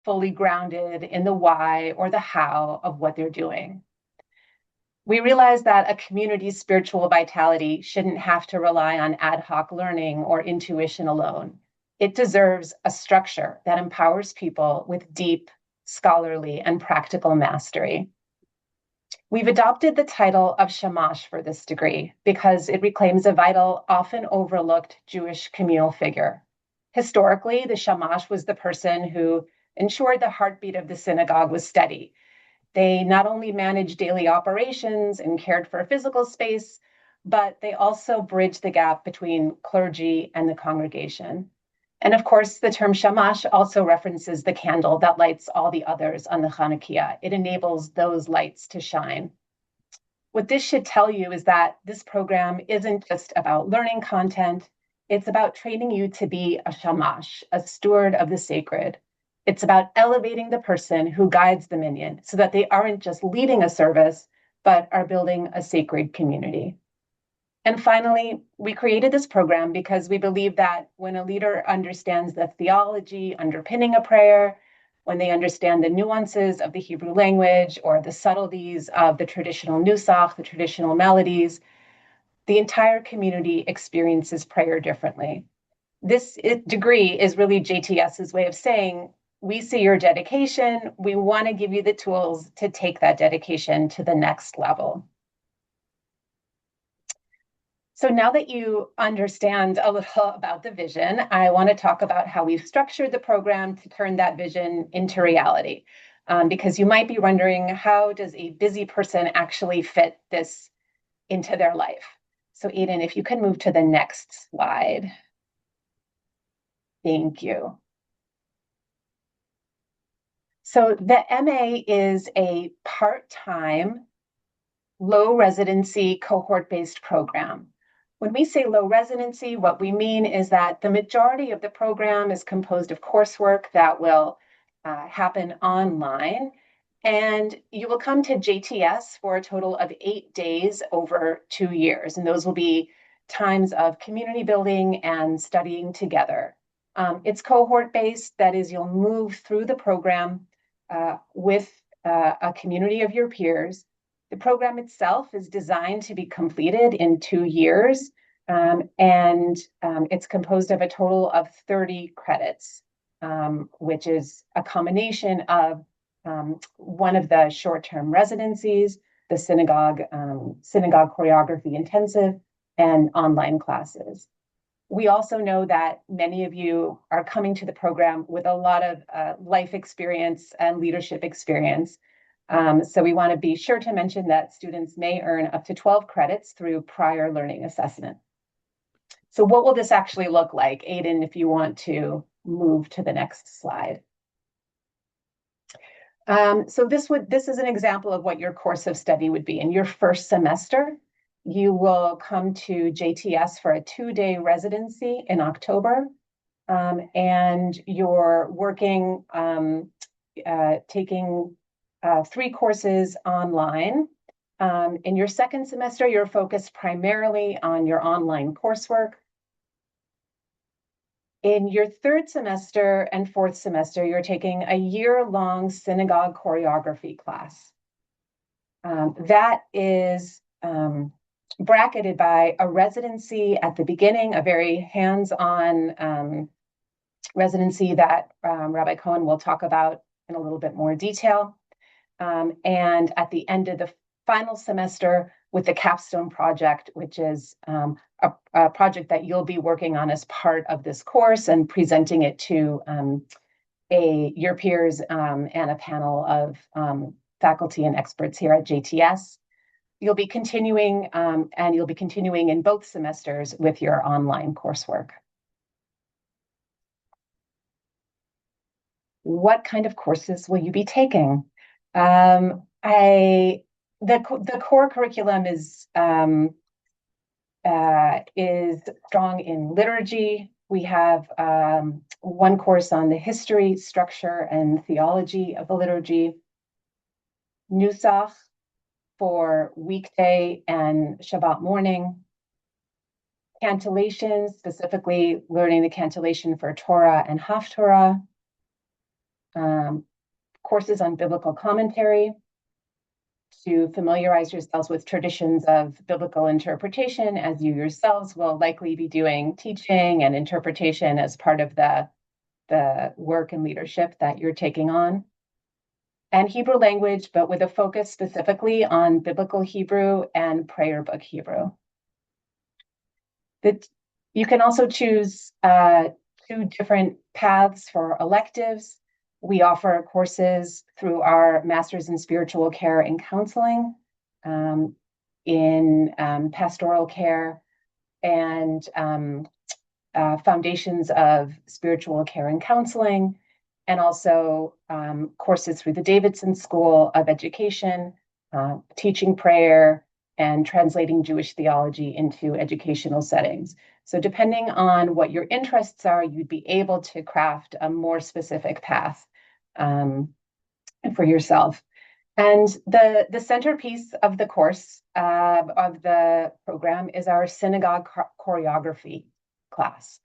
fully grounded in the why or the how of what they're doing. We realize that a community's spiritual vitality shouldn't have to rely on ad hoc learning or intuition alone. It deserves a structure that empowers people with deep, scholarly, and practical mastery. We've adopted the title of Shamash for this degree because it reclaims a vital, often overlooked Jewish communal figure. Historically, the Shamash was the person who ensured the heartbeat of the synagogue was steady. They not only managed daily operations and cared for physical space, but they also bridged the gap between clergy and the congregation. And of course, the term Shamash also references the candle that lights all the others on the Hanukkah. It enables those lights to shine. What this should tell you is that this program isn't just about learning content, it's about training you to be a Shamash, a steward of the sacred. It's about elevating the person who guides the minyan so that they aren't just leading a service, but are building a sacred community. And finally, we created this program because we believe that when a leader understands the theology underpinning a prayer, when they understand the nuances of the Hebrew language or the subtleties of the traditional nusach, the traditional melodies, the entire community experiences prayer differently. This degree is really JTS's way of saying, we see your dedication. We want to give you the tools to take that dedication to the next level. So now that you understand a little about the vision, I want to talk about how we've structured the program to turn that vision into reality. Because you might be wondering, how does a busy person actually fit this into their life? So Aiden, if you can move to the next slide. Thank you. So the MA is a part-time, low-residency, cohort-based program. When we say low residency, what we mean is that the majority of the program is composed of coursework that will happen online, and you will come to JTS for a total of 8 days over 2 years, and those will be times of community building and studying together. It's cohort-based, that is, you'll move through the program with a community of your peers. The program itself is designed to be completed in 2 years, and it's composed of a total of 30 credits, which is a combination of one of the short-term residencies, the synagogue choreography intensive, and online classes. We also know that many of you are coming to the program with a lot of life experience and leadership experience. So we want to be sure to mention that students may earn up to 12 credits through prior learning assessment. So what will this actually look like? Aiden, if you want to move to the next slide. So this is an example of what your course of study would be. In your first semester, you will come to JTS for a 2-day residency in October, and you're working, taking 3 courses online. In your second semester, you're focused primarily on your online coursework. In your third semester and fourth semester, you're taking a year-long synagogue choreography class. That is bracketed by a residency at the beginning, a very hands-on residency that Rabbi Cohen will talk about in a little bit more detail. And at the end of the final semester with the capstone project, which is a project that you'll be working on as part of this course and presenting it to your peers and a panel of faculty and experts here at JTS. You'll be continuing and you'll be continuing in both semesters with your online coursework. What kind of courses will you be taking? The core curriculum is strong in liturgy. We have one course on the history, structure, and theology of the liturgy. Nusach for weekday and Shabbat morning. Cantillation, specifically learning the cantillation for Torah and Haftorah. um, courses on biblical commentary to familiarize yourselves with traditions of biblical interpretation, as you yourselves will likely be doing teaching and interpretation as part of the work and leadership that you're taking on. And Hebrew language, but with a focus specifically on biblical Hebrew and prayer book Hebrew. That you can also choose two different paths for electives. We offer courses through our Master's in Spiritual Care and Counseling, in pastoral care, and foundations of spiritual care and counseling, and also courses through the Davidson School of Education, teaching prayer, and translating Jewish theology into educational settings. So depending on what your interests are, you'd be able to craft a more specific path for yourself. And the centerpiece of the course, of the program, is our synagogue choreography class.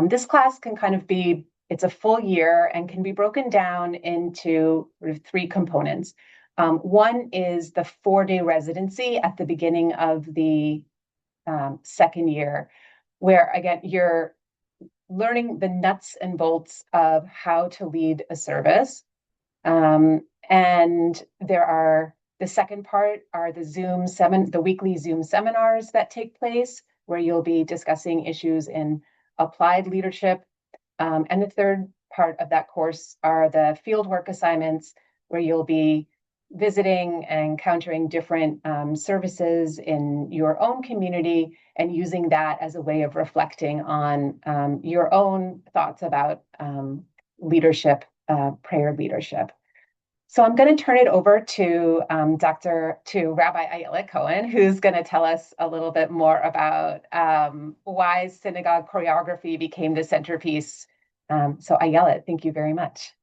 This class can kind of be, it's a full year and can be broken down into sort of three components. One is the 4-day residency at the beginning of the second year, where again, you're learning the nuts and bolts of how to lead a service. And the second part are the weekly Zoom seminars that take place, where you'll be discussing issues in applied leadership. And the third part of that course are the fieldwork assignments, where you'll be visiting and encountering different services in your own community and using that as a way of reflecting on your own thoughts about leadership, prayer leadership. So I'm going to turn it over to Rabbi Ayelet Cohen, who's going to tell us a little bit more about why synagogue choreography became the centerpiece. So Ayelet, thank you very much.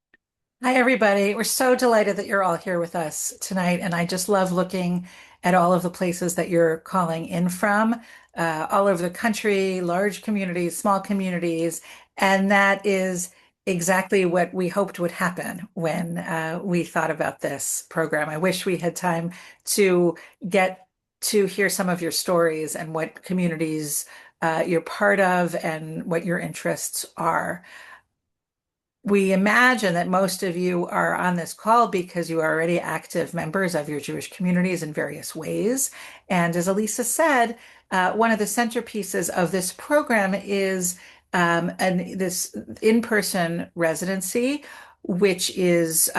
Hi, everybody. We're so delighted that you're all here with us tonight. And I just love looking at all of the places that you're calling in from, all over the country, large communities, small communities. And that is exactly what we hoped would happen when we thought about this program. I wish we had time to get to hear some of your stories and what communities you're part of and what your interests are. We imagine that most of you are on this call because you are already active members of your Jewish communities in various ways. And as Elisa said, one of the centerpieces of this program is this in-person residency, which is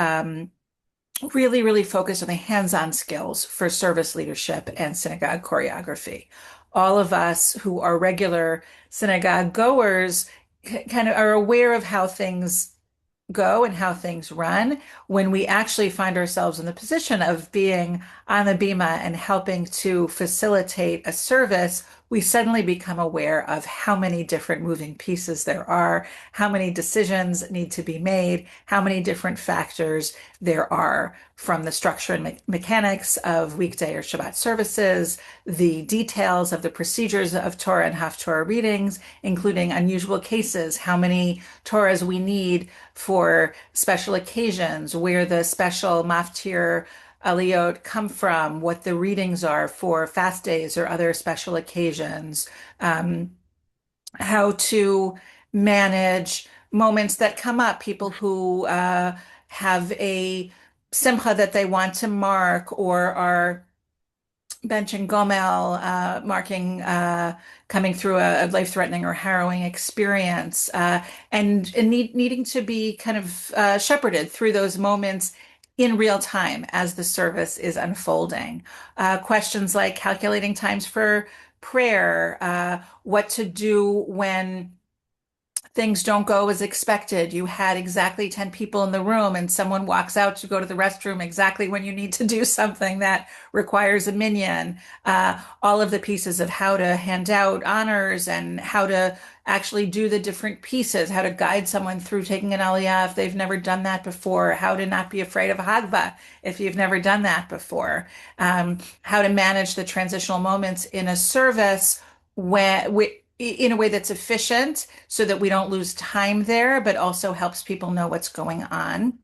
really, really focused on the hands-on skills for service leadership and synagogue choreography. All of us who are regular synagogue goers kind of are aware of how things go and how things run. When we actually find ourselves in the position of being on the bima and helping to facilitate a service, we suddenly become aware of how many different moving pieces there are, how many decisions need to be made, how many different factors there are, from the structure and mechanics of weekday or Shabbat services, the details of the procedures of Torah and Haftorah readings, including unusual cases, how many Torahs we need for special occasions, where the special maftir aliyot come from, what the readings are for fast days or other special occasions, how to manage moments that come up, people who have a simcha that they want to mark or are bench and gomel, marking coming through a life-threatening or harrowing experience, and needing to be kind of shepherded through those moments in real time as the service is unfolding. Questions like calculating times for prayer, what to do when things don't go as expected. You had exactly 10 people in the room and someone walks out to go to the restroom exactly when you need to do something that requires a minyan. All of the pieces of how to hand out honors and how to actually do the different pieces, how to guide someone through taking an aliyah if they've never done that before, how to not be afraid of a hagba if you've never done that before, how to manage the transitional moments in a service in a way that's efficient so that we don't lose time there, but also helps people know what's going on.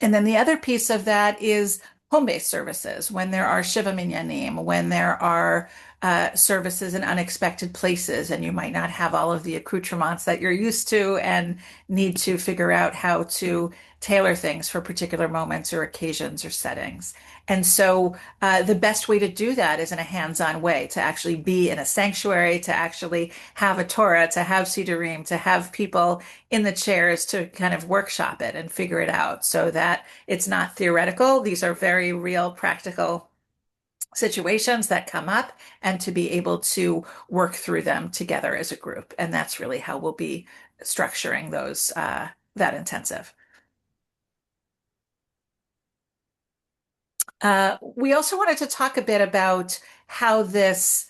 And then the other piece of that is home-based services when there are Shiva Minyanim, when there are services in unexpected places, and you might not have all of the accoutrements that you're used to and need to figure out how to tailor things for particular moments or occasions or settings. And so the best way to do that is in a hands-on way, to actually be in a sanctuary, to actually have a Torah, to have Sidurim, to have people in the chairs to kind of workshop it and figure it out so that it's not theoretical. These are very real, practical situations that come up and to be able to work through them together as a group. And that's really how we'll be structuring those that intensive. We also wanted to talk a bit about how this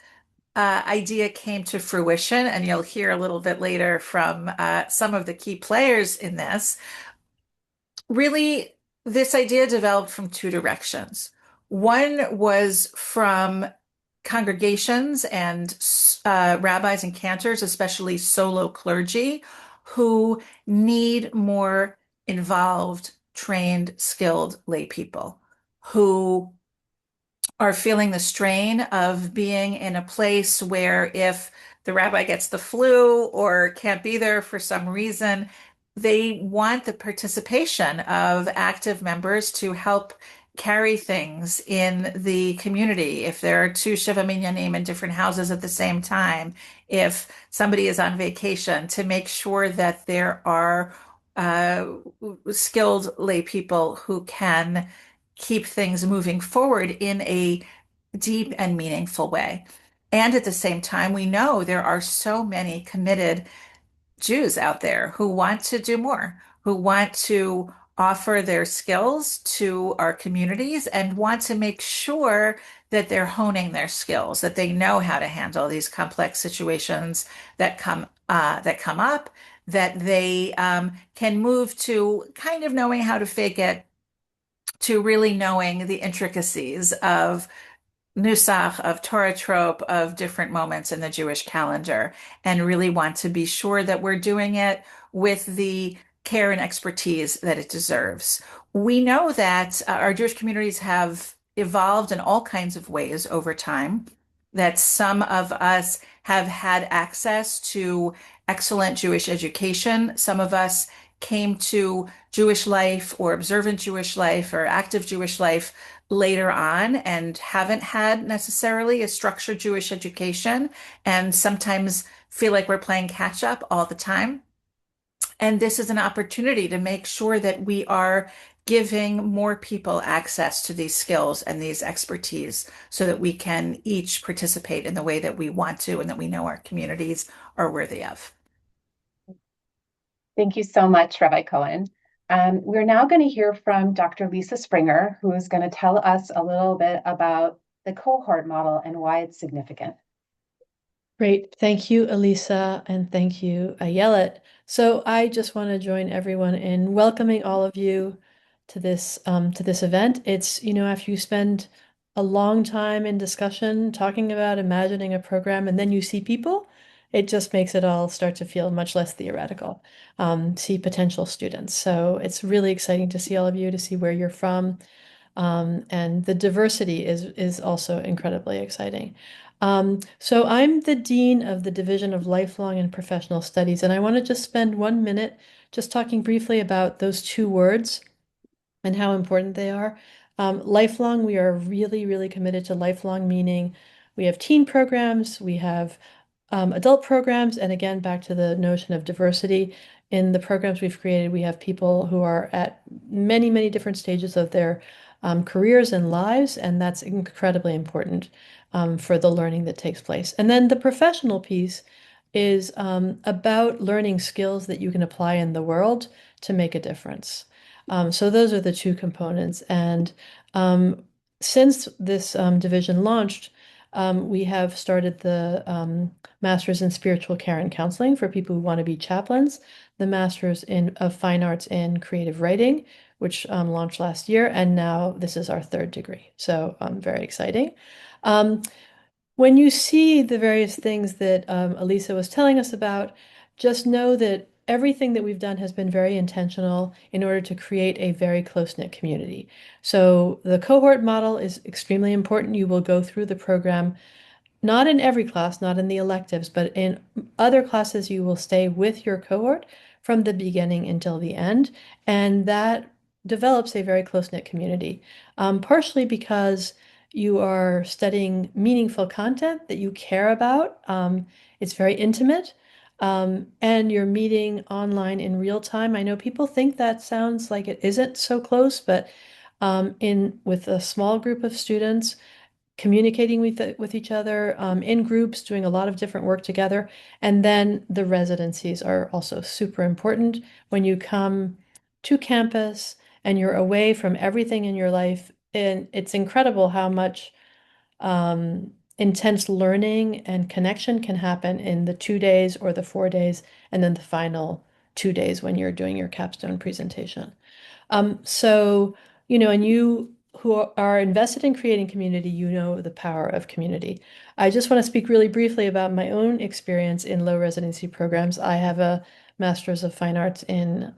idea came to fruition, and you'll hear a little bit later from some of the key players in this. Really, this idea developed from two directions. One was from congregations and rabbis and cantors, especially solo clergy, who need more involved, trained, skilled lay people who are feeling the strain of being in a place where if the rabbi gets the flu or can't be there for some reason, they want the participation of active members to help carry things in the community. If there are two Shiva Minyanim in different houses at the same time, if somebody is on vacation, to make sure that there are uh, skilled lay people who can keep things moving forward in a deep and meaningful way. And at the same time, we know there are so many committed Jews out there who want to do more, who want to offer their skills to our communities and want to make sure that they're honing their skills, that they know how to handle these complex situations that come up, that they can move to kind of knowing how to fake it to really knowing the intricacies of Nusach, of Torah trope, of different moments in the Jewish calendar, and really want to be sure that we're doing it with the care and expertise that it deserves. We know that our Jewish communities have evolved in all kinds of ways over time, that some of us have had access to excellent Jewish education. Some of us came to Jewish life or observant Jewish life or active Jewish life later on and haven't had necessarily a structured Jewish education and sometimes feel like we're playing catch up all the time. And this is an opportunity to make sure that we are giving more people access to these skills and these expertise so that we can each participate in the way that we want to and that we know our communities are worthy of. Thank you so much, Rabbi Cohen. We're now going to hear from Dr. Lisa Springer, who is going to tell us a little bit about the cohort model and why it's significant. Great. Thank you, Elisa, and thank you, Ayelet. So I just want to join everyone in welcoming all of you to this event. It's, after you spend a long time in discussion talking about imagining a program and then you see people, it just makes it all start to feel much less theoretical. See potential students. So it's really exciting to see all of you, to see where you're from. And the diversity is also incredibly exciting. So I'm the Dean of the Division of Lifelong and Professional Studies, and I want to just spend 1 minute just talking briefly about those two words and how important they are. Lifelong, we are really, really committed to lifelong, meaning we have teen programs, we have adult programs, and again, back to the notion of diversity. In the programs we've created, we have people who are at many, many different stages of their careers and lives, and that's incredibly important for the learning that takes place. And then the professional piece is about learning skills that you can apply in the world to make a difference. So those are the two components. And since this division launched, we have started the Master's in Spiritual Care and Counseling for people who want to be chaplains, the Master's of Fine Arts in Creative Writing, which launched last year, and now this is our third degree. So very exciting. Um, when you see the various things that Elisa was telling us about, just know that everything that we've done has been very intentional in order to create a very close-knit community. So the cohort model is extremely important. You will go through the program not in every class, not in the electives, but in other classes, you will stay with your cohort from the beginning until the end. And that develops a very close-knit community, partially because you are studying meaningful content that you care about. It's very intimate. And you're meeting online in real time. I know people think that sounds like it isn't so close, but in with a small group of students, communicating with each other in groups, doing a lot of different work together. And then the residencies are also super important when you come to campus and you're away from everything in your life. And it's incredible how much intense learning and connection can happen in the 2 days or the 4 days, and then the final 2 days when you're doing your capstone presentation. So, and you who are invested in creating community, you know the power of community. I just want to speak really briefly about my own experience in low residency programs. I have a Master's of Fine Arts in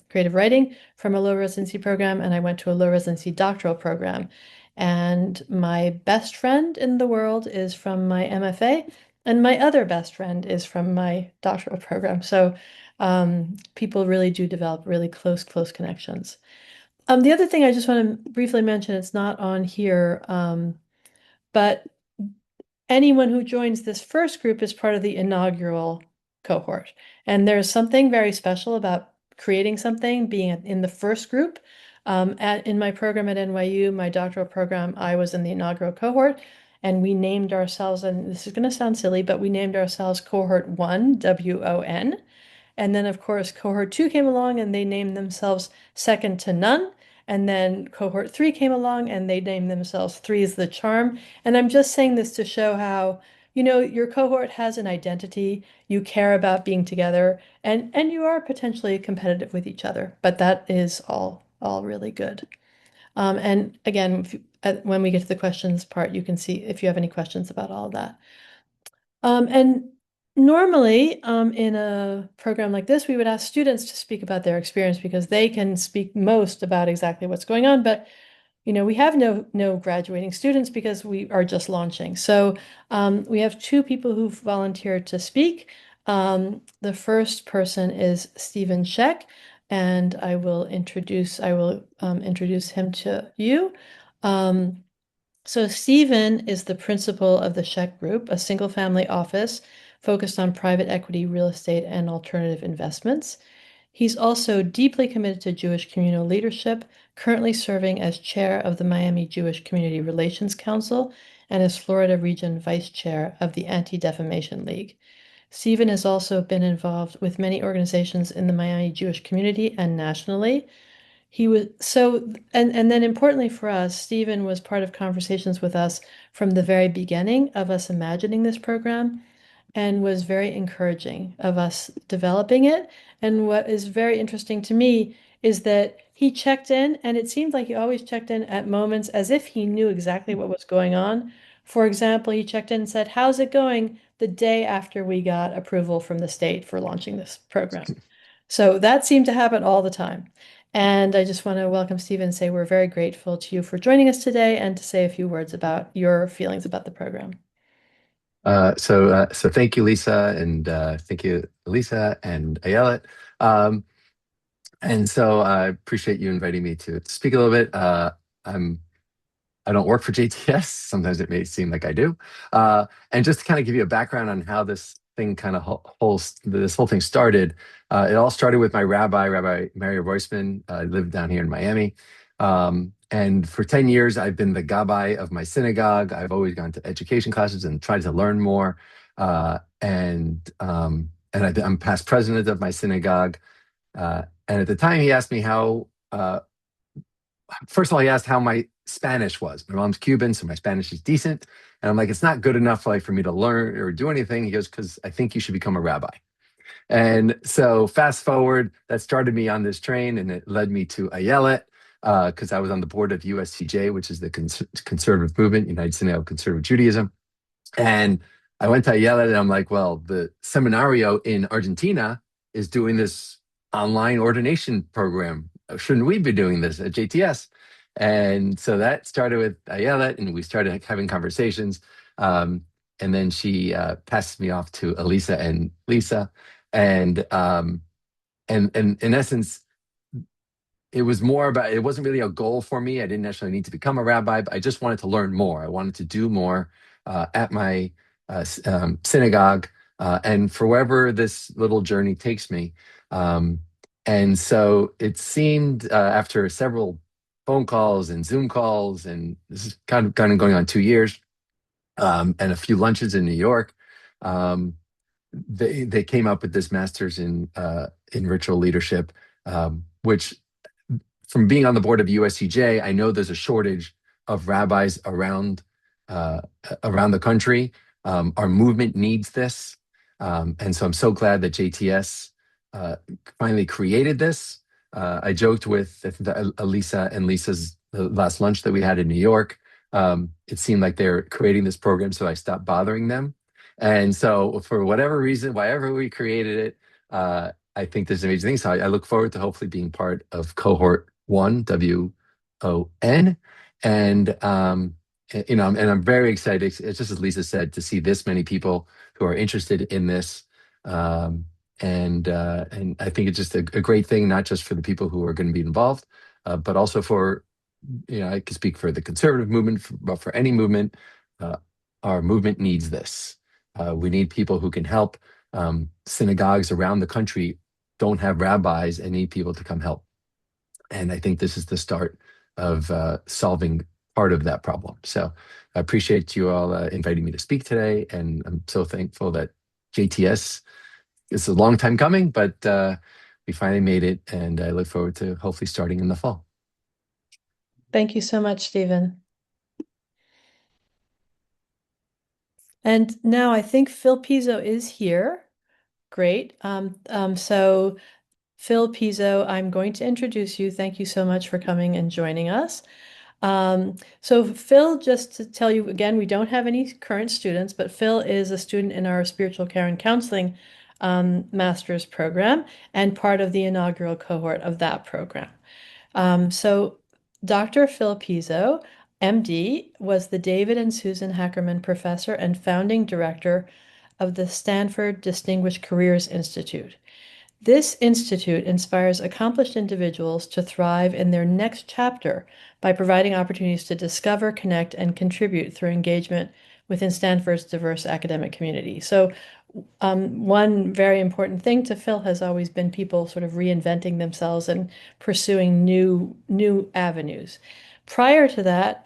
creative writing from a low residency program, and I went to a low residency doctoral program. And my best friend in the world is from my MFA, and my other best friend is from my doctoral program. So people really do develop really close connections. The other thing I just want to briefly mention, it's not on here, but anyone who joins this first group is part of the inaugural cohort. And there's something very special about creating something, being in the first group. In my program at NYU, my doctoral program, I was in the inaugural cohort, and we named ourselves, and this is going to sound silly, but we named ourselves Cohort 1, WON. And then, of course, cohort two came along and they named themselves second to none. And then cohort three came along and they named themselves three is the charm. And I'm just saying this to show how, your cohort has an identity, you care about being together, and you are potentially competitive with each other. But that is all really good. And again, when we get to the questions part, you can see if you have any questions about all of that. And normally, in a program like this, we would ask students to speak about their experience because they can speak most about exactly what's going on. But we have no graduating students because we are just launching. So we have two people who've volunteered to speak. The first person is Stephen Sheck, and I will introduce him to you. Um, so Stephen is the principal of the Sheck Group, a single-family office focused on private equity, real estate, and alternative investments. He's also deeply committed to Jewish communal leadership, currently serving as chair of the Miami Jewish Community Relations Council and as Florida Region Vice Chair of the Anti-Defamation League. Stephen has also been involved with many organizations in the Miami Jewish community and nationally. He was so, and then importantly for us, Stephen was part of conversations with us from the very beginning of us imagining this program and was very encouraging of us developing it. And what is very interesting to me is that he checked in, and it seemed like he always checked in at moments as if he knew exactly what was going on. For example, he checked in and said, "How's it going?" the day after we got approval from the state for launching this program. So that seemed to happen all the time. And I just want to welcome Stephen and say we're very grateful to you for joining us today and to say a few words about your feelings about the program. So thank you, Lisa, and thank you, Lisa and Ayelet. And so I appreciate you inviting me to speak a little bit. I don't work for JTS. Sometimes it may seem like I do. And just to kind of give you a background on how this thing kind of this whole thing started, it all started with my Rabbi Mario Roisman. I lived down here in Miami. And for 10 years, I've been the gabbai of my synagogue. I've always gone to education classes and tried to learn more. I'm past president of my synagogue. And at the time, he asked me first of all, he asked how my Spanish was. My mom's Cuban, so my Spanish is decent. And I'm like, it's not good enough for me to learn or do anything. He goes, because I think you should become a rabbi. And so fast forward, that started me on this train, and it led me to Ayelet, because I was on the board of USCJ, which is the conservative movement, United Synagogue of Conservative Judaism. And I went to Ayala and I'm like, well, the seminario in Argentina is doing this online ordination program. Shouldn't we be doing this at JTS? And so that started with Ayala, and we started having conversations. Um, and then she passed me off to Elisa and Lisa. And and in essence, it was more about, it wasn't really a goal for me. I didn't necessarily need to become a rabbi, but I just wanted to learn more. I wanted to do more at my synagogue, and for wherever this little journey takes me. Um, and so it seemed, after several phone calls and Zoom calls, and this is kind of going on 2 years, and a few lunches in New York, um, they came up with this master's in ritual leadership, which, from being on the board of USCJ, I know there's a shortage of rabbis uh, around the country. Our movement needs this, and so I'm so glad that JTS finally created this. I joked with, I think, Elisa and Lisa's the last lunch that we had in New York. It seemed like they're creating this program, so I stopped bothering them. And so, for whatever reason, wherever we created it, I think there's amazing things. So I look forward to hopefully being part of cohort one, WON. And, and I'm very excited. It's just as Lisa said, to see this many people who are interested in this. Um, and I think it's just a great thing, not just for the people who are going to be involved, but also for, I can speak for the conservative movement, but for any movement. uh, our movement needs this. We need people who can help. Synagogues around the country don't have rabbis and need people to come help. And I think this is the start of solving part of that problem. So I appreciate you all inviting me to speak today. And I'm so thankful that JTS, it's a long time coming, but we finally made it. And I look forward to hopefully starting in the fall. Thank you so much, Stephen. And now I think Phil Pizzo is here. Great. So Phil Pizzo, I'm going to introduce you. Thank you so much for coming and joining us. So Phil, just to tell you again, we don't have any current students, but Phil is a student in our spiritual care and counseling master's program and part of the inaugural cohort of that program. So Dr. Phil Pizzo, MD, was the David and Susan Hackerman Professor and founding director of the Stanford Distinguished Careers Institute. This institute inspires accomplished individuals to thrive in their next chapter by providing opportunities to discover, connect, and contribute through engagement within Stanford's diverse academic community. So, one very important thing to Phil has always been people sort of reinventing themselves and pursuing new avenues. Prior to that,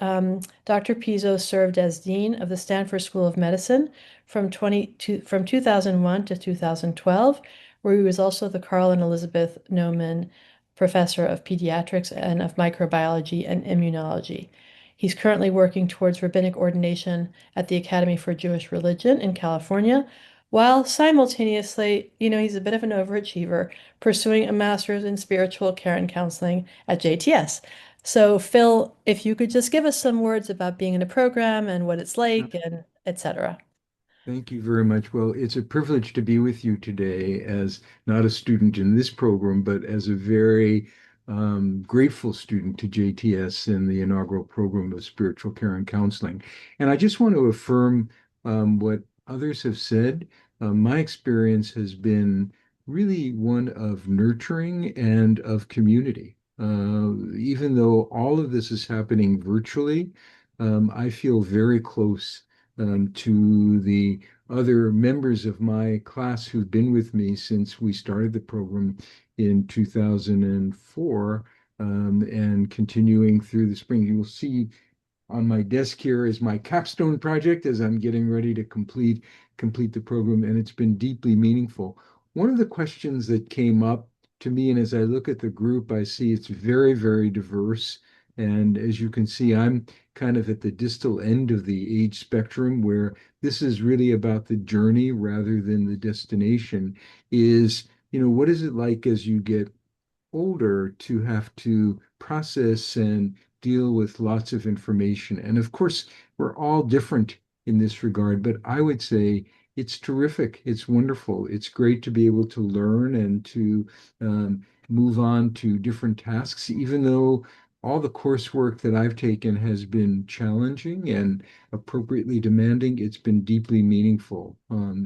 Dr. Pizzo served as dean of the Stanford School of Medicine from 2001 to 2012, where he was also the Carl and Elizabeth Neumann Professor of Pediatrics and of Microbiology and Immunology. He's currently working towards rabbinic ordination at the Academy for Jewish Religion in California, while simultaneously, he's a bit of an overachiever, pursuing a master's in spiritual care and counseling at JTS. So, Phil, if you could just give us some words about being in a program and what it's like and etc. Thank you very much. Well, it's a privilege to be with you today as not a student in this program, but as a very grateful student to JTS in the inaugural program of spiritual care and counseling. And I just want to affirm what others have said. My experience has been really one of nurturing and of community. Even though all of this is happening virtually, I feel very close to the other members of my class who've been with me since we started the program in 2004, and continuing through the spring. You will see on my desk here is my capstone project as I'm getting ready to complete the program, and it's been deeply meaningful. One of the questions that came up to me, and as I look at the group, I see it's very, very diverse. And as you can see, I'm kind of at the distal end of the age spectrum where this is really about the journey rather than the destination. What is it like as you get older to have to process and deal with lots of information? And of course, we're all different in this regard. But I would say it's terrific. It's wonderful. It's great to be able to learn and to move on to different tasks, even though all the coursework that I've taken has been challenging and appropriately demanding. It's been deeply meaningful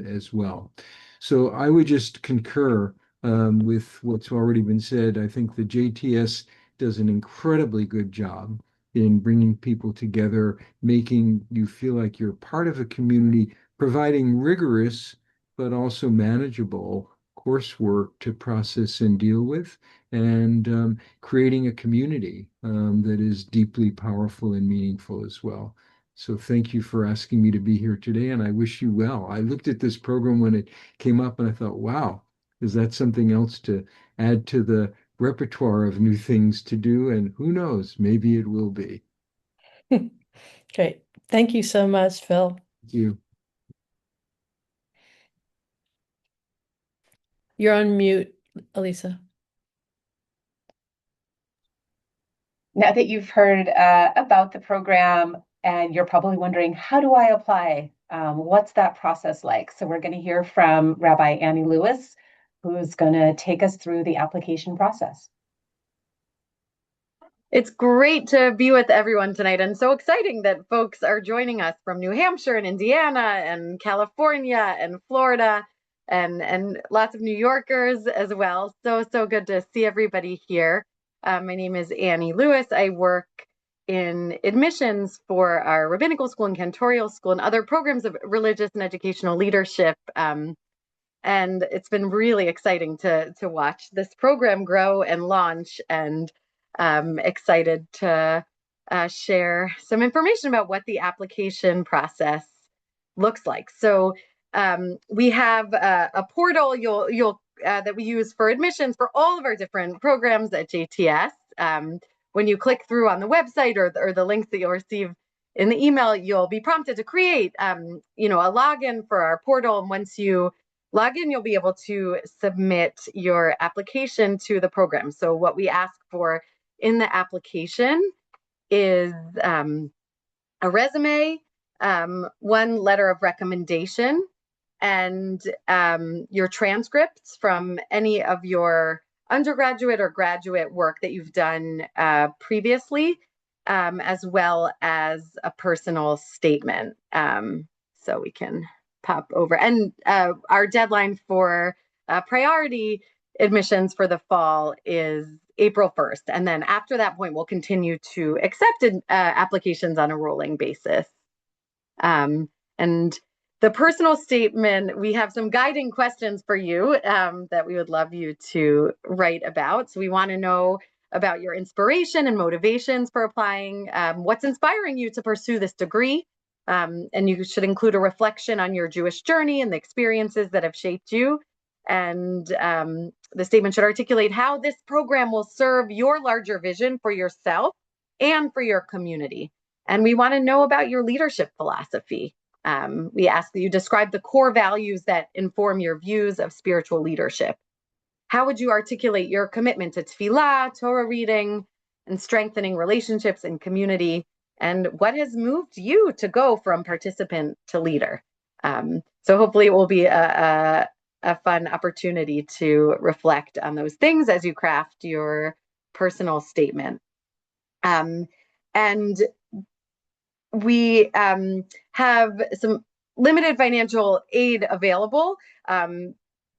as well. So I would just concur with what's already been said. I think the JTS does an incredibly good job in bringing people together, making you feel like you're part of a community, providing rigorous but also manageable coursework to process and deal with, and creating a community that is deeply powerful and meaningful as well. So thank you for asking me to be here today, and I wish you well. I looked at this program when it came up and I thought, wow, is that something else to add to the repertoire of new things to do? And who knows, maybe it will be. Great. Thank you so much, Phil. Thank you. You're on mute, Elisa. Now that you've heard about the program, and you're probably wondering, how do I apply? What's that process like? So we're going to hear from Rabbi Annie Lewis, who's going to take us through the application process. It's great to be with everyone tonight, and so exciting that folks are joining us from New Hampshire and Indiana and California and Florida and lots of New Yorkers as well. So good to see everybody here. My name is Annie Lewis. I work in admissions for our rabbinical school and cantorial school and other programs of religious and educational leadership. And it's been really exciting to watch this program grow and launch, and excited to share some information about what the application process looks like. So we have a portal that we use for admissions for all of our different programs at JTS. When you click through on the website or the links that you'll receive in the email, you'll be prompted to create a login for our portal. And once you log in, you'll be able to submit your application to the program. So what we ask for in the application is a resume, one letter of recommendation, and your transcripts from any of your undergraduate or graduate work that you've done previously, as well as a personal statement. So we can pop over. And our deadline for priority admissions for the fall is April 1st. And then after that point, we'll continue to accept applications on a rolling basis. And the personal statement, we have some guiding questions for you that we would love you to write about. So we want to know about your inspiration and motivations for applying, what's inspiring you to pursue this degree. And you should include a reflection on your Jewish journey and the experiences that have shaped you. And the statement should articulate how this program will serve your larger vision for yourself and for your community. And we want to know about your leadership philosophy. We ask that you describe the core values that inform your views of spiritual leadership. How would you articulate your commitment to tefillah, Torah reading, and strengthening relationships in community? And what has moved you to go from participant to leader? So hopefully it will be a fun opportunity to reflect on those things as you craft your personal statement. And we have some limited financial aid available.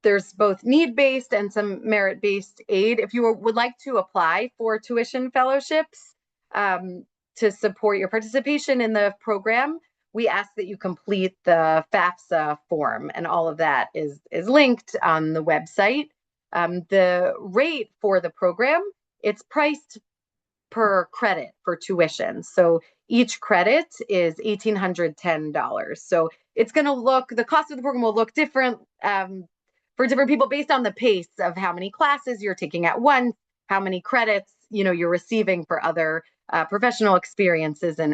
There's both need-based and some merit-based aid. If you would like to apply for tuition fellowships to support your participation in the program, we ask that you complete the FAFSA form, and all of that is linked on the website. The rate for the program, it's priced per credit for tuition. So each credit is $1,810. So it's going to the cost of the program will look different for different people based on the pace of how many classes you're taking at once, how many credits you're receiving for other professional experiences and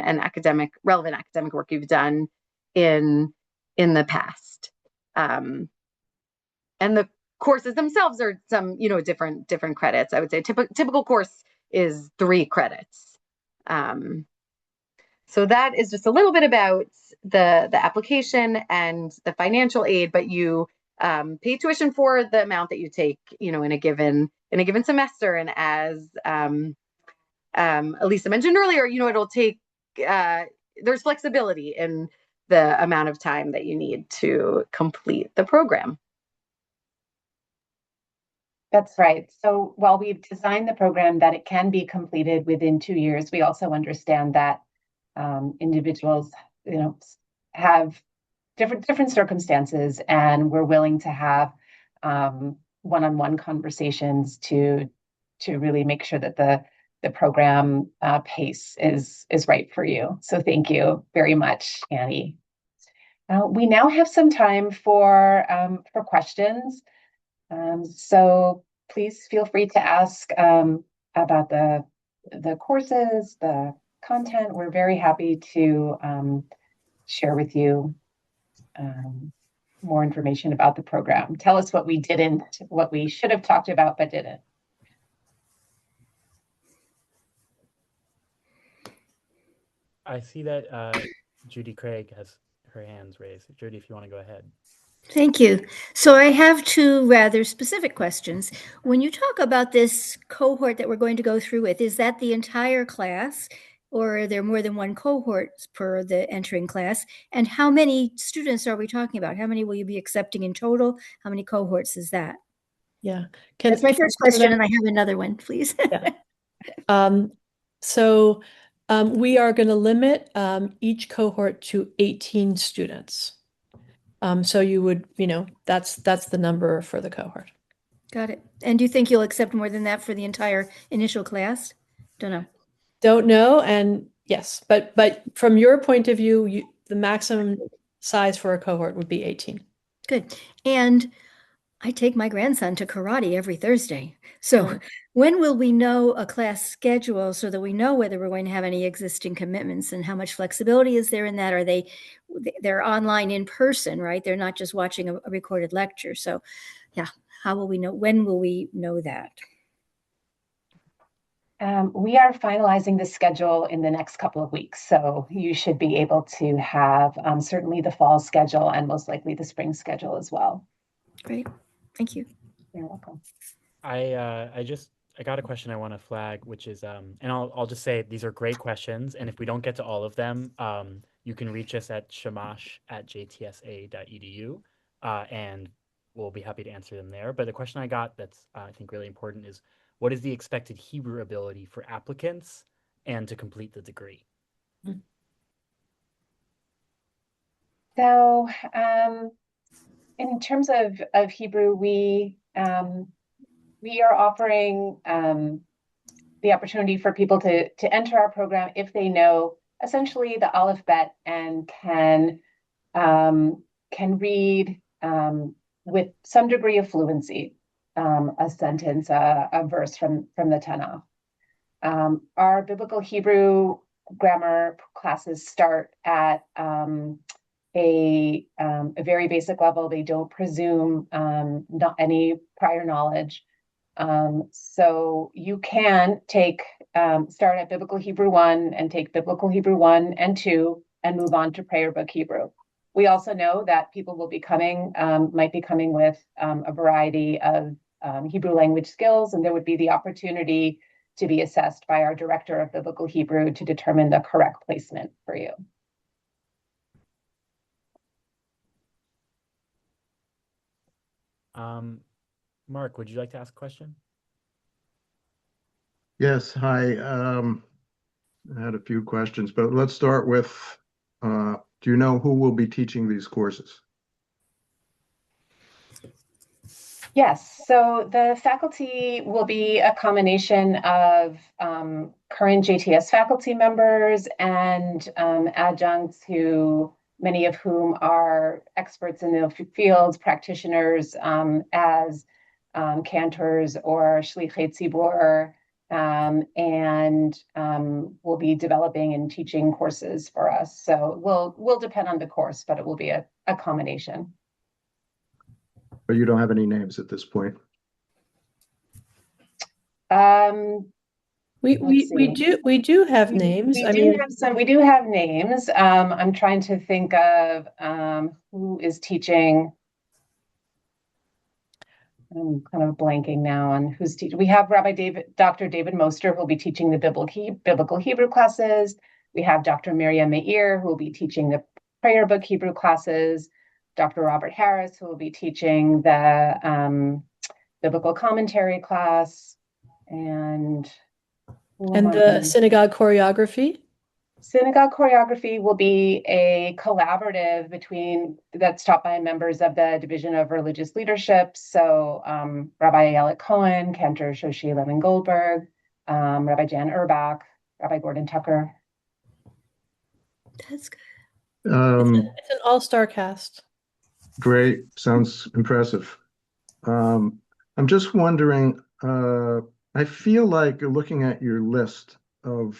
relevant academic work you've done in the past. And the courses themselves are some different credits. I would say typical course is 3 credits. So that is just a little bit about the application and the financial aid, but you pay tuition for the amount that you take, in a given semester. And as Elisa mentioned earlier, it'll take there's flexibility in the amount of time that you need to complete the program. That's right. So while we've designed the program that it can be completed within 2 years, we also understand that individuals, have different circumstances, and we're willing to have one-on-one conversations to really make sure that the program pace is right for you. So thank you very much, Annie. We now have some time for questions. So please feel free to ask about the courses, the content. We're very happy to share with you more information about the program. Tell us what we should have talked about but didn't. I see that Judy Craig has her hands raised. Judy, if you want to go ahead. Thank you. So I have two rather specific questions. When you talk about this cohort that we're going to go through with, is that the entire class, or are there more than one cohort per the entering class? And how many students are we talking about? How many will you be accepting in total? How many cohorts is that? Yeah. That's my first question, and I have another one, please. Yeah. So we are going to limit each cohort to 18 students. So you would, that's the number for the cohort. Got it. And do you think you'll accept more than that for the entire initial class? Don't know. Don't know. And yes, but from your point of view, the maximum size for a cohort would be 18. Good. And I take my grandson to karate every Thursday. So when will we know a class schedule so that we know whether we're going to have any existing commitments, and how much flexibility is there in that? Are they're online in person, right? They're not just watching a recorded lecture. So yeah, how will we know? When will we know that? We are finalizing the schedule in the next couple of weeks. So you should be able to have certainly the fall schedule and most likely the spring schedule as well. Great. Thank you. You're welcome. I got a question I want to flag, which is, and I'll just say these are great questions. And if we don't get to all of them, you can reach us at shamash@jtsa.edu, and we'll be happy to answer them there. But the question I got that's, I think, really important is, what is the expected Hebrew ability for applicants and to complete the degree? So in terms of Hebrew, we are offering the opportunity for people to enter our program if they know essentially the Aleph Bet and can read with some degree of fluency a sentence, a verse from the Tanakh. Our biblical Hebrew grammar classes start at a very basic level. They don't presume not any prior knowledge. So you can start at Biblical Hebrew 1 and take Biblical Hebrew 1 and 2 and move on to Prayer Book Hebrew. We also know that people might be coming with a variety of Hebrew language skills, and there would be the opportunity to be assessed by our director of Biblical Hebrew to determine the correct placement for you. Mark, would you like to ask a question? Yes, hi. I had a few questions, but let's start with, do you know who will be teaching these courses? Yes, so the faculty will be a combination of current JTS faculty members and adjuncts many of whom are experts in the fields, practitioners as cantors or shlichei tzibur, and will be developing and teaching courses for us. So we'll depend on the course, but it will be a combination. But you don't have any names at this point? Let's see. We do have names. I mean, We do have names. I'm trying to think of who is teaching. I'm kind of blanking now on who's teaching. We have Dr. David Moster, who will be teaching the biblical Hebrew classes. We have Dr. Miriam Meir, who will be teaching the prayer book Hebrew classes. Dr. Robert Harris, who will be teaching the biblical commentary class. And the synagogue choreography. Synagogue choreography will be a collaborative that's taught by members of the Division of Religious Leadership. So Rabbi Ayelet Cohen, Cantor Shoshi Levin Goldberg, Rabbi Jan Urbach, Rabbi Gordon Tucker. That's good. It's an all-star cast. Great. Sounds impressive. I'm just wondering, I feel like looking at your list of,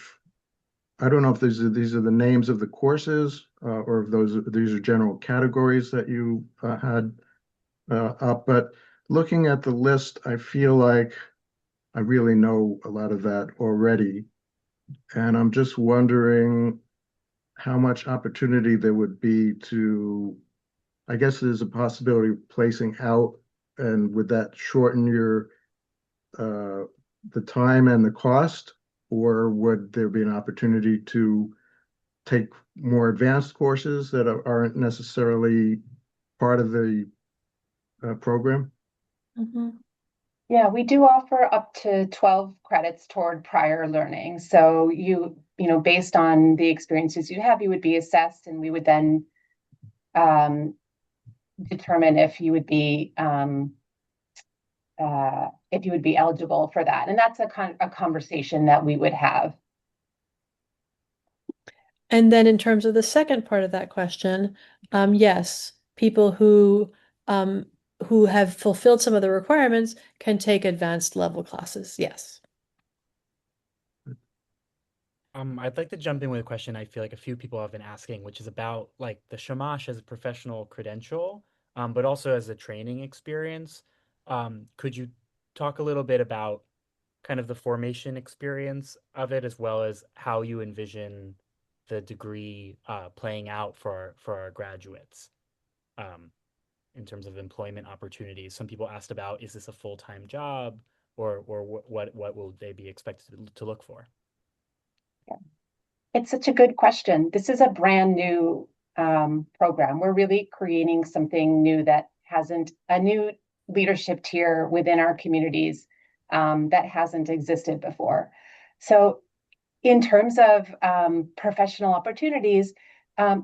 I don't know if these are the names of the courses or if these are general categories that you had up, but looking at the list, I feel like I really know a lot of that already. And I'm just wondering how much opportunity there would be to, I guess there's a possibility of placing out, and would that shorten your the time and the cost, or would there be an opportunity to take more advanced courses that aren't necessarily part of the program? Mm-hmm. Yeah, we do offer up to 12 credits toward prior learning. So based on the experiences you have, you would be assessed, and we would then determine if you would be eligible for that. And that's a conversation that we would have. And then in terms of the second part of that question, yes, people who have fulfilled some of the requirements can take advanced level classes. Yes. I'd like to jump in with a question I feel like a few people have been asking, which is about like the Shamash as a professional credential, but also as a training experience. Could you talk a little bit about kind of the formation experience of it, as well as how you envision the degree playing out for our graduates in terms of employment opportunities? Some people asked about, is this a full-time job, or what will they be expected to look for? It's such a good question. This is a brand new program. We're really creating something new that hasn't a new leadership tier within our communities that hasn't existed before. So in terms of professional opportunities,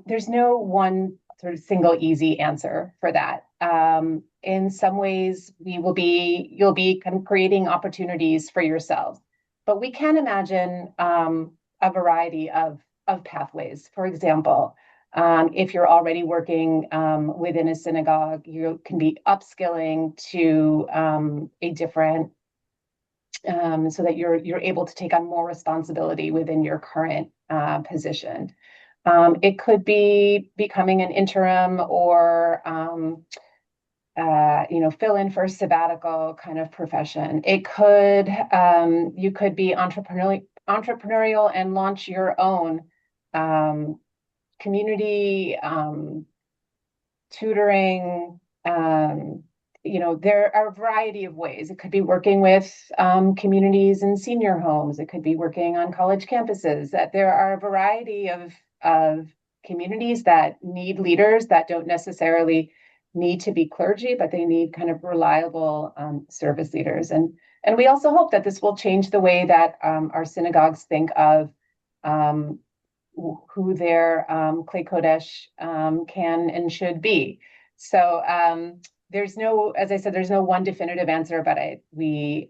there's no one sort of single easy answer for that. In some ways, you'll be kind of creating opportunities for yourselves, but we can imagine a variety of pathways. For example, if you're already working within a synagogue, you can be upskilling to a different so that you're able to take on more responsibility within your current position. It could be becoming an interim or fill in for a sabbatical kind of profession. It could you could be entrepreneurial and launch your own community tutoring. There are a variety of ways. It could be working with communities and senior homes. It could be working on college campuses. That there are a variety of communities that need leaders that don't necessarily need to be clergy, but they need kind of reliable service leaders. And we also hope that this will change the way that our synagogues think of who their Klei Kodesh can and should be. So as I said, there's no one definitive answer, but we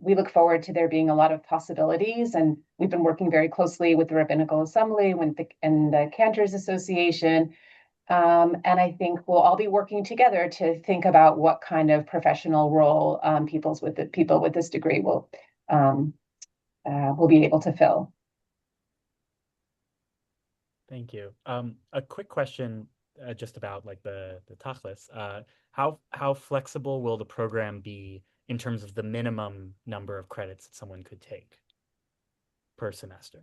look forward to there being a lot of possibilities, and we've been working very closely with the Rabbinical Assembly and the Cantors Association, and I think we'll all be working together to think about what kind of professional role people with this degree will be able to fill. Thank you. A quick question just about like the tachlis. How flexible will the program be in terms of the minimum number of credits that someone could take? per semester?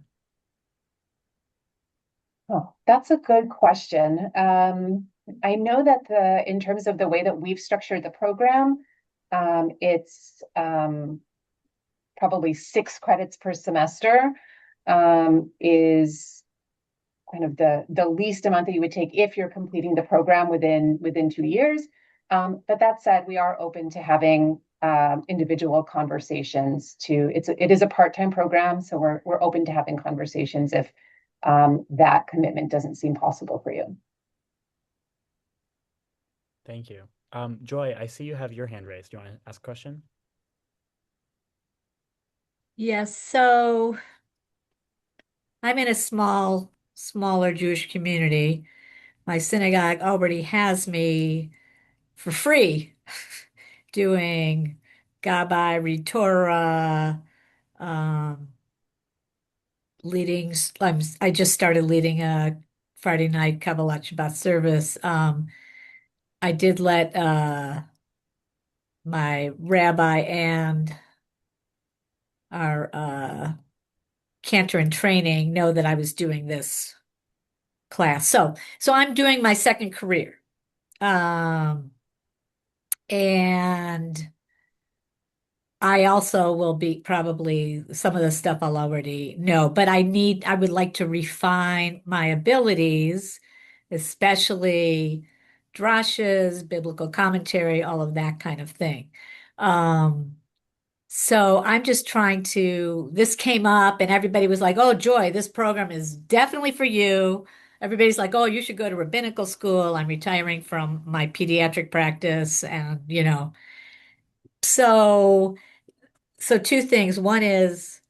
Oh, that's a good question. I know that in terms of the way that we've structured the program, it's probably 6 credits per semester, is kind of the least amount that you would take if you're completing the program within 2 years. But that said, we are open to having individual conversations too. It is a part-time program, so we're open to having conversations if that commitment doesn't seem possible for you. Thank you. Joy, I see you have your hand raised. Do you want to ask a question? Yes, so I'm in a smaller Jewish community. My synagogue already has me for free doing Gabbai, read Torah, um, leading. I just started leading a Friday night Kabbalat Shabbat service. I did let my rabbi and our cantor in training know that I was doing this class. So I'm doing my second career. And I also will be probably some of the stuff I'll already know, but I would like to refine my abilities, especially drashes, biblical commentary, all of that kind of thing. Um, so I'm just trying to, this came up and everybody was like, oh, Joy, this program is definitely for you. Everybody's like, oh, you should go to rabbinical school. I'm retiring from my pediatric practice and, so two things. One is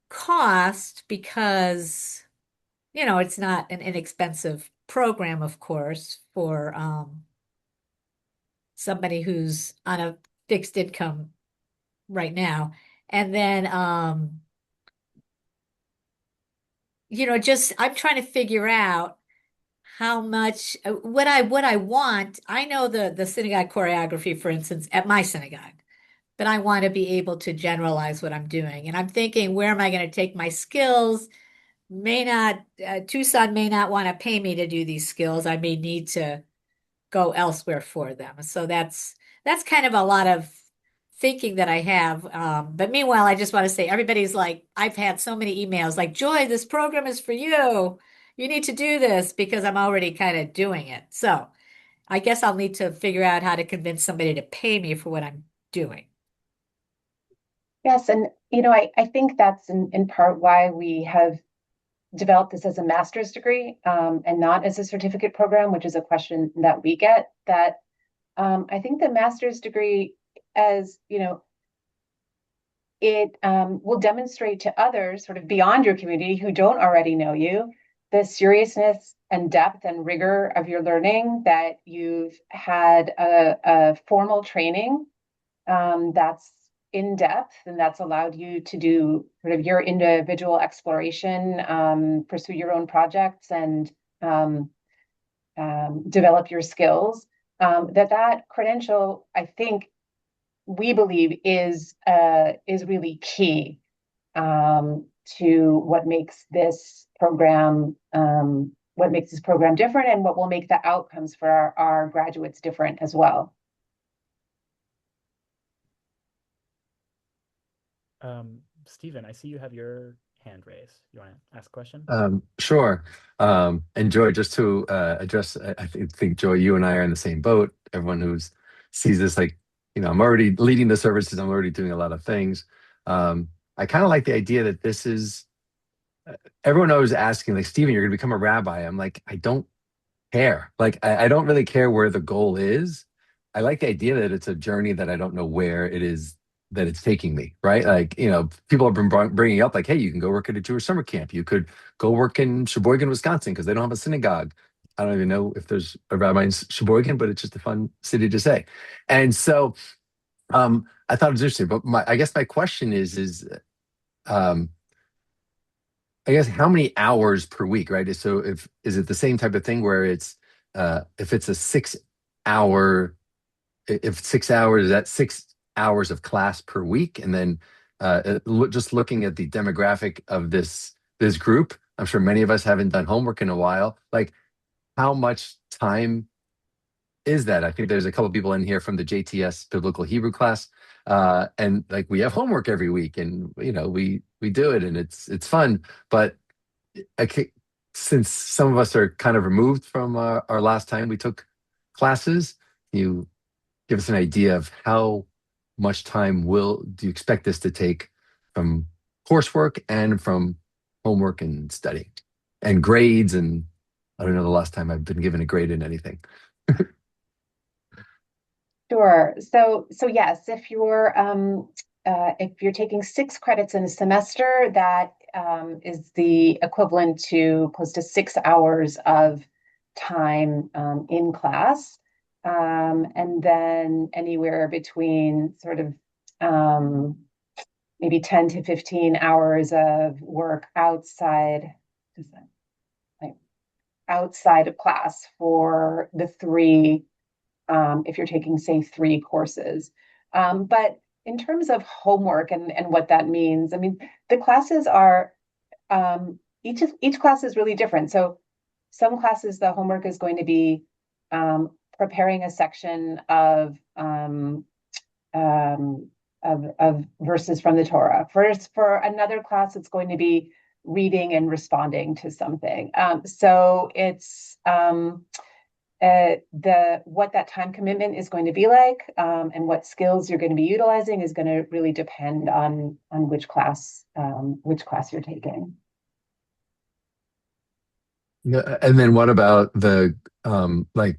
cost because, it's not an inexpensive program, of course, for somebody who's on a fixed income right now. And then just I'm trying to figure out how much what I want. I know the synagogue choreography, for instance, at my synagogue, but I want to be able to generalize what I'm doing. And I'm thinking, where am I going to take my skills? May not Tucson may not want to pay me to do these skills. I may need to go elsewhere for them. So that's kind of a lot of thinking that I have. But meanwhile, I just want to say everybody's like, I've had so many emails like, Joy, this program is for you. You need to do this because I'm already kind of doing it. So I guess I'll need to figure out how to convince somebody to pay me for what I'm doing. Yes, and I think that's in part why we have developed this as a master's degree, and not as a certificate program, which is a question that we get. That I think the master's degree, as it will demonstrate to others sort of beyond your community who don't already know you, the seriousness and depth and rigor of your learning, that you've had a formal training that's in depth, and that's allowed you to do sort of your individual exploration, pursue your own projects, and develop your skills. That credential, I think, we believe is really key to what makes this program different, and what will make the outcomes for our graduates different as well. Stephen, I see you have your hand raised. You want to ask a question? Sure. And Joy, just to address, I think Joy, you and I are in the same boat. Everyone sees this, like, I'm already leading the services. I'm already doing a lot of things. I kind of like the idea that this is, everyone always asking, like, Stephen, you're going to become a rabbi. I'm like, I don't care. Like, I don't really care where the goal is. I like the idea that it's a journey that I don't know where it is that it's taking me, right? Like, people have been bringing up, like, hey, you can go work at a Jewish summer camp. You could go work in Sheboygan, Wisconsin, because they don't have a synagogue. I don't even know if there's a rabbi in Sheboygan, but it's just a fun city to say. And so I thought it was interesting. But I guess my question is um, I guess how many hours per week, right? So is it the same type of thing where it's if it's a 6 hour, if 6 hours, is that 6 hours of class per week, and then just looking at the demographic of this group, I'm sure many of us haven't done homework in a while. Like, how much time is that? I think there's a couple people in here from the JTS Biblical Hebrew class, and like we have homework every week, and we do it, and it's fun. But I ca- since some of us are kind of removed from our last time we took classes, you give us an idea of how much time do you expect this to take from coursework and from homework and studying and grades? And I don't know the last time I've been given a grade in anything. Sure. So yes, if you're taking 6 credits in a semester, that is the equivalent to close to 6 hours of time in class, and then anywhere between sort of maybe 10 to 15 hours of work like outside of class for the three, if you're taking, say, 3 courses. But in terms of homework and what that means, I mean, the classes are, each class is really different. So some classes, the homework is going to be preparing a section of verses from the Torah. For another class, it's going to be reading and responding to something. So it's what that time commitment is going to be like, and what skills you're going to be utilizing is going to really depend on which class you're taking. And then what about the like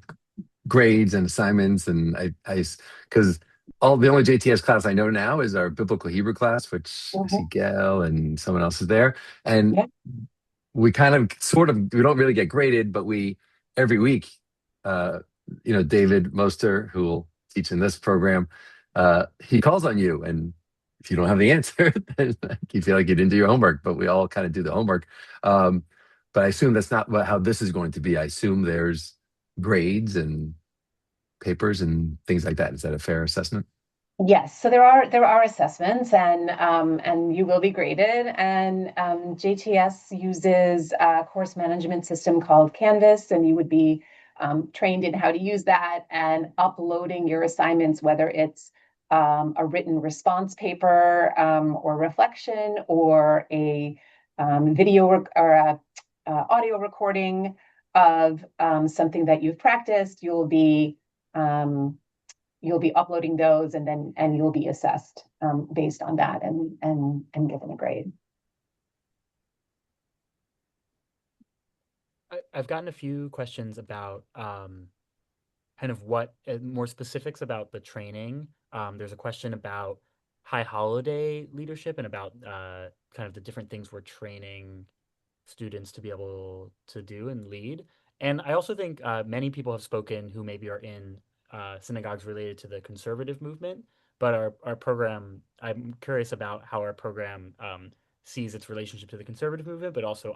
grades and assignments? And I because the only JTS class I know now is our biblical Hebrew class, which I see Gail and someone else is there. And Yeah. we kind of we don't really get graded, but we every week, David Moster, who will teach in this program, he calls on you. And if you don't have the answer, then you feel like you didn't do your homework, but we all kind of do the homework. But I assume that's not how this is going to be. I assume there's grades and papers and things like that. Is that a fair assessment? Yes, so there are assessments, and you will be graded. And JTS uses a course management system called Canvas, and you would be trained in how to use that and uploading your assignments, whether it's a written response paper, or reflection, or a video or a audio recording of something that you've practiced. You'll be uploading those, and you'll be assessed based on that, and given a grade. I've gotten a few questions about kind of what more specifics about the training. There's a question about high holiday leadership and about kind of the different things we're training students to be able to do and lead. And I also think many people have spoken who maybe are in synagogues related to the conservative movement, but our program, I'm curious about how our program sees its relationship to the conservative movement, but also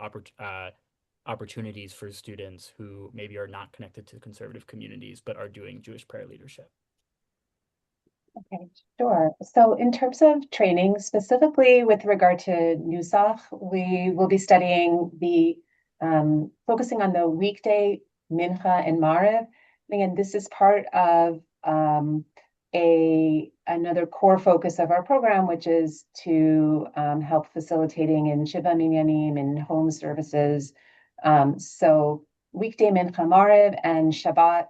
opportunities for students who maybe are not connected to conservative communities, but are doing Jewish prayer leadership. Okay, sure. So in terms of training, specifically with regard to Nusach, we will be studying focusing on the weekday Mincha and Maariv. Again, this is part of another core focus of our program, which is to help facilitating in Shiva Minyanim and home services. So weekday Mincha Maariv and Shabbat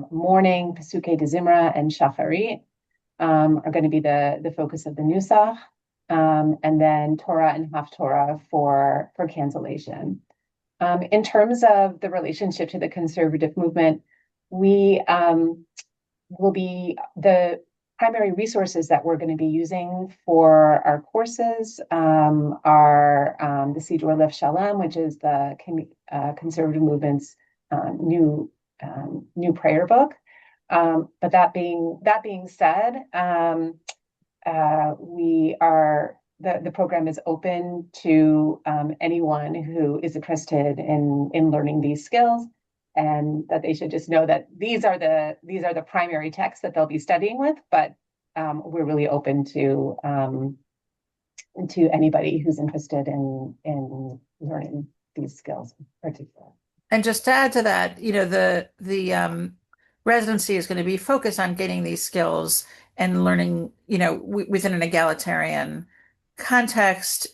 morning Pesukei de Zimra and Shacharit are going to be the focus of the Nusach, and then Torah and Haftorah for cancellation. In terms of the relationship to the conservative movement, we will be the primary resources that we're going to be using for our courses are the Siddur Lev Shalom, which is the conservative movement's new prayer book. But that being said, the program is open to anyone who is interested in learning these skills, and that they should just know that these are the primary texts that they'll be studying with. But we're really open to to anybody who's interested in learning these skills in particular. And just to add to that, the residency is going to be focused on gaining these skills and learning, within an egalitarian context,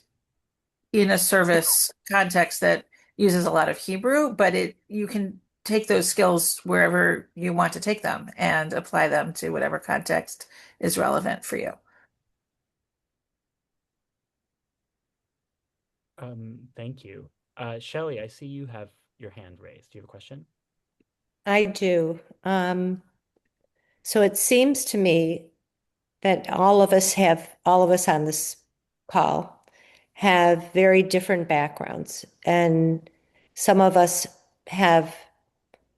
in a service context that uses a lot of Hebrew, but you can take those skills wherever you want to take them and apply them to whatever context is relevant for you. Thank you. Shelley, I see you have your hand raised. Do you have a question? I do. So it seems to me that all of us on this call have very different backgrounds, and some of us have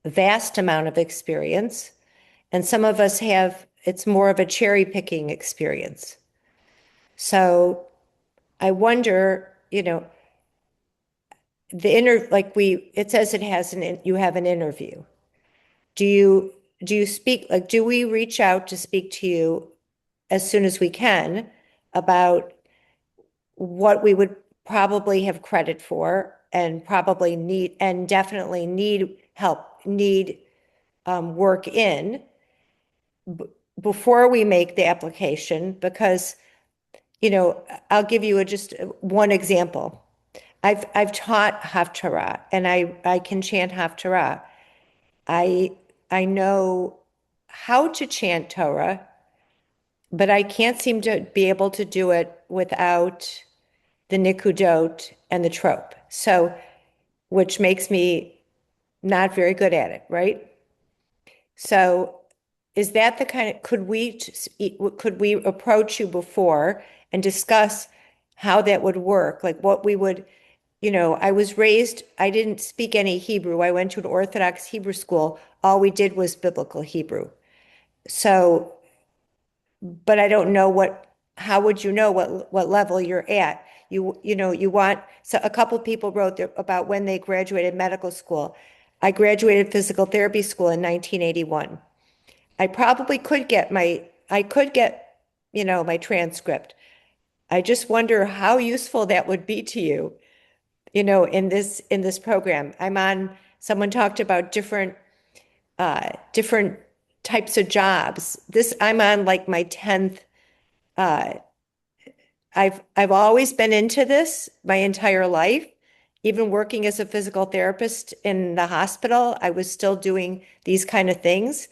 a vast amount of experience, and some of us it's more of a cherry picking experience. So I wonder, it says you have an interview. Do you speak, like, do we reach out to speak to you as soon as we can about what we would probably have credit for and probably need and definitely need help, work in before we make the application? Because, I'll give you just one example. I've taught Haftarah, and I can chant Haftarah. I know how to chant Torah, but I can't seem to be able to do it without the nikudot and the trope. So, which makes me not very good at it, right? So, is that the kind of, could we approach you before and discuss how that would work? Like what we would, I didn't speak any Hebrew. I went to an Orthodox Hebrew school. All we did was biblical Hebrew. So, but I don't know how would you know what level you're at? So a couple people wrote there about when they graduated medical school. I graduated physical therapy school in 1981. I probably could get, my transcript. I just wonder how useful that would be to you, in this program. Someone talked about different types of jobs. I'm on like my 10th. uh, I've always been into this my entire life. Even working as a physical therapist in the hospital, I was still doing these kind of things.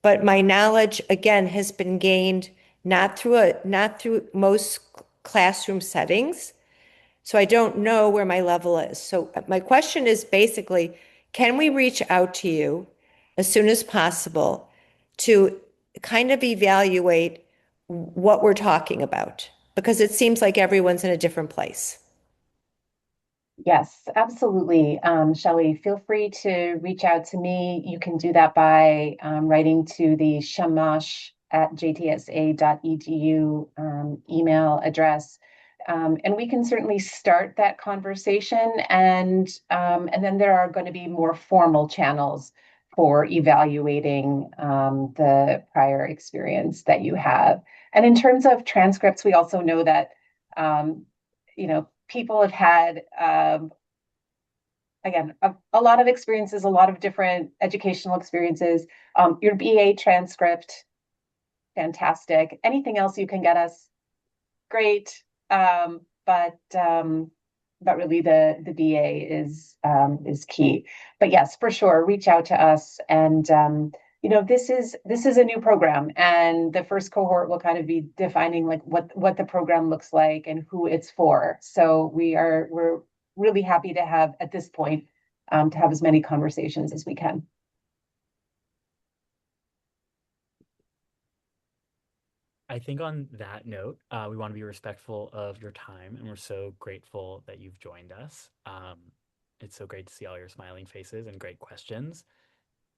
But my knowledge, again, has been gained not through most classroom settings. So I don't know where my level is. So my question is basically, can we reach out to you as soon as possible to kind of evaluate what we're talking about? Because it seems like everyone's in a different place. Yes, absolutely. Shelley, feel free to reach out to me. You can do that by writing to the shamash@jtsa.edu email address. And we can certainly start that conversation. And then there are going to be more formal channels for evaluating the prior experience that you have. And in terms of transcripts, we also know that people have had, again, a lot of experiences, a lot of different educational experiences. Your BA transcript, fantastic. Anything else you can get us, great. But really the BA is key. But yes, for sure, reach out to us. And this is a new program, and the first cohort will kind of be defining like what the program looks like and who it's for. So we're really happy to have at this point to have as many conversations as we can. I think on that note, we want to be respectful of your time, and we're so grateful that you've joined us. It's so great to see all your smiling faces and great questions.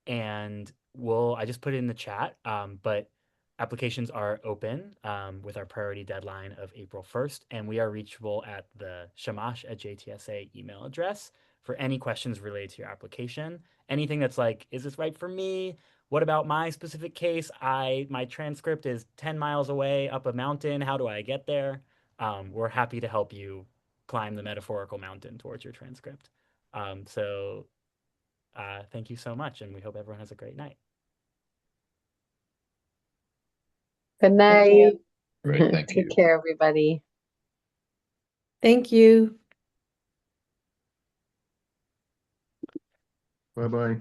And I just put it in the chat, but applications are open with our priority deadline of April 1st, and we are reachable at the shamash@jtsa email address for any questions related to your application. Anything that's like, is this right for me? What about my specific case? My transcript is 10 miles away up a mountain. How do I get there? we're happy to help you climb the metaphorical mountain towards your transcript. So thank you so much, and we hope everyone has a great night. Good night. Great, thank Take you. care, everybody. Thank you. Bye-bye.